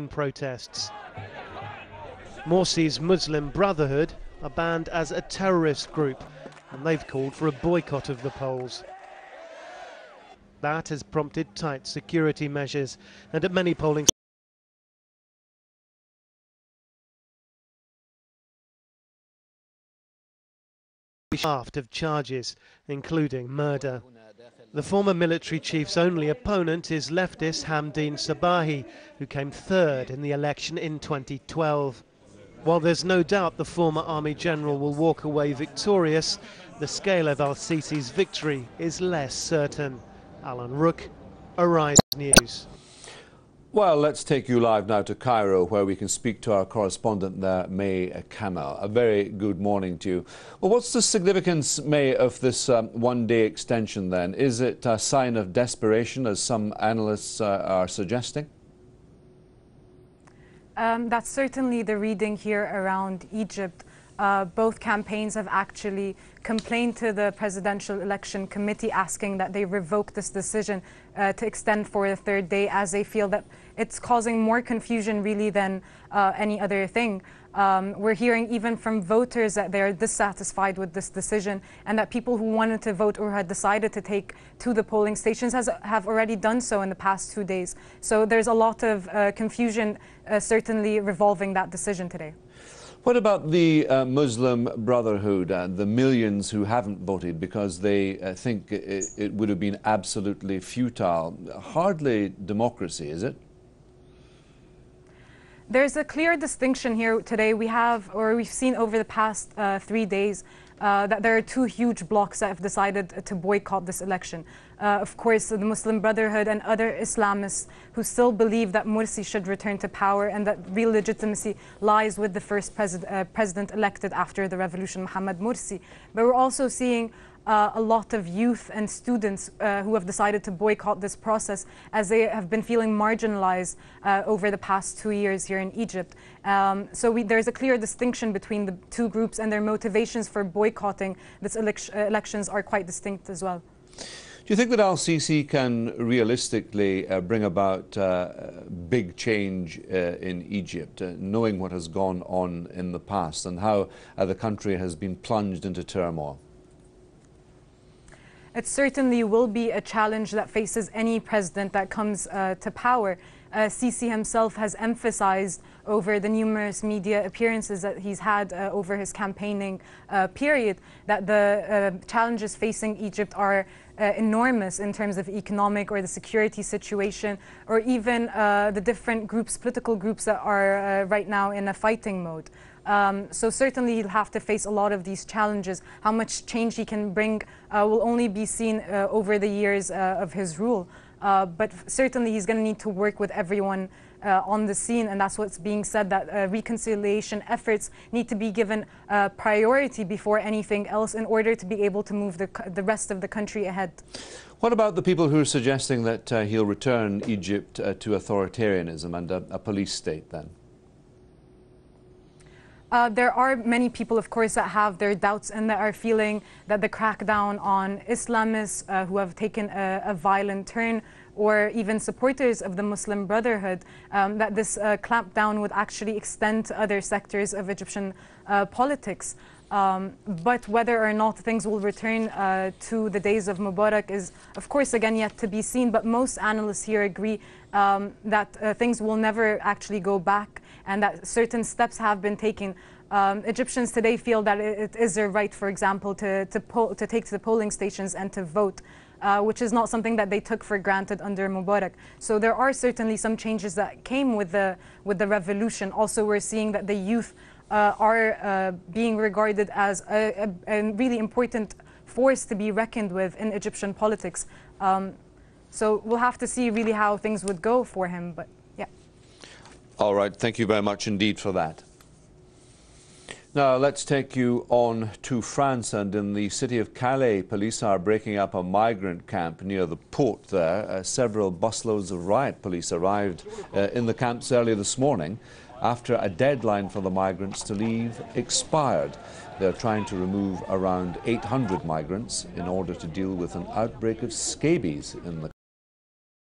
protests. Morsi's Muslim Brotherhood are banned as a terrorist group, and they've called for a boycott of the polls. That has prompted tight security measures, and at many polling shaft of charges, including murder. The former military chief's only opponent is leftist Hamdeen Sabahi, who came third in the election in 2012. While there's no doubt the former army general will walk away victorious, the scale of al-Sisi's victory is less certain. Alan Rook, Arise News. Well, let's take you live now to Cairo, where we can speak to our correspondent there, May Kamal. A very good morning to you. Well, what's the significance, May, of this one-day extension then? Is it a sign of desperation, as some analysts are suggesting? That's certainly the reading here around Egypt. Both campaigns have actually complained to the Presidential Election Committee, asking that they revoke this decision to extend for a third day, as they feel that it's causing more confusion really than any other thing. We're hearing even from voters that they're dissatisfied with this decision, and that people who wanted to vote or had decided to take to the polling stations have already done so in the past 2 days. So there's a lot of confusion certainly revolving that decision today. What about the Muslim Brotherhood, the millions who haven't voted because they think it would have been absolutely futile? Hardly democracy, is it? There's a clear distinction here today. We've seen over the past 3 days that there are two huge blocs that have decided to boycott this election. Of course, the Muslim Brotherhood and other Islamists who still believe that Morsi should return to power and that real legitimacy lies with the first president elected after the revolution, Mohamed Morsi. But we're also seeing a lot of youth and students who have decided to boycott this process, as they have been feeling marginalized over the past 2 years here in Egypt. So there's a clear distinction between the two groups, and their motivations for boycotting this elections are quite distinct as well. Do you think that al-Sisi can realistically bring about big change in Egypt, knowing what has gone on in the past and how the country has been plunged into turmoil? It certainly will be a challenge that faces any president that comes to power. Sisi himself has emphasized over the numerous media appearances that he's had over his campaigning period that the challenges facing Egypt are enormous in terms of economic or the security situation, or even the different groups, political groups that are right now in a fighting mode. So certainly he'll have to face a lot of these challenges. How much change he can bring will only be seen over the years of his rule. But certainly he's going to need to work with everyone on the scene, and that's what's being said, that reconciliation efforts need to be given priority before anything else in order to be able to move the rest of the country ahead. What about the people who are suggesting that he'll return Egypt to authoritarianism and a police state then? There are many people, of course, that have their doubts and that are feeling that the crackdown on Islamists who have taken a violent turn, or even supporters of the Muslim Brotherhood, that this clampdown would actually extend to other sectors of Egyptian politics. But whether or not things will return to the days of Mubarak is, of course, again, yet to be seen. But most analysts here agree that things will never actually go back, and that certain steps have been taken. Egyptians today feel that it is their right, for example, to take to the polling stations and to vote, which is not something that they took for granted under Mubarak. So there are certainly some changes that came with the revolution. Also, we're seeing that the youth are being regarded as a really important force to be reckoned with in Egyptian politics. So we'll have to see really how things would go for him, but yeah. All right, thank you very much indeed for that. Now let's take you on to France, and in the city of Calais, police are breaking up a migrant camp near the port there. Several busloads of riot police arrived in the camps early this morning after a deadline for the migrants to leave expired. They're trying to remove around 800 migrants in order to deal with an outbreak of scabies in the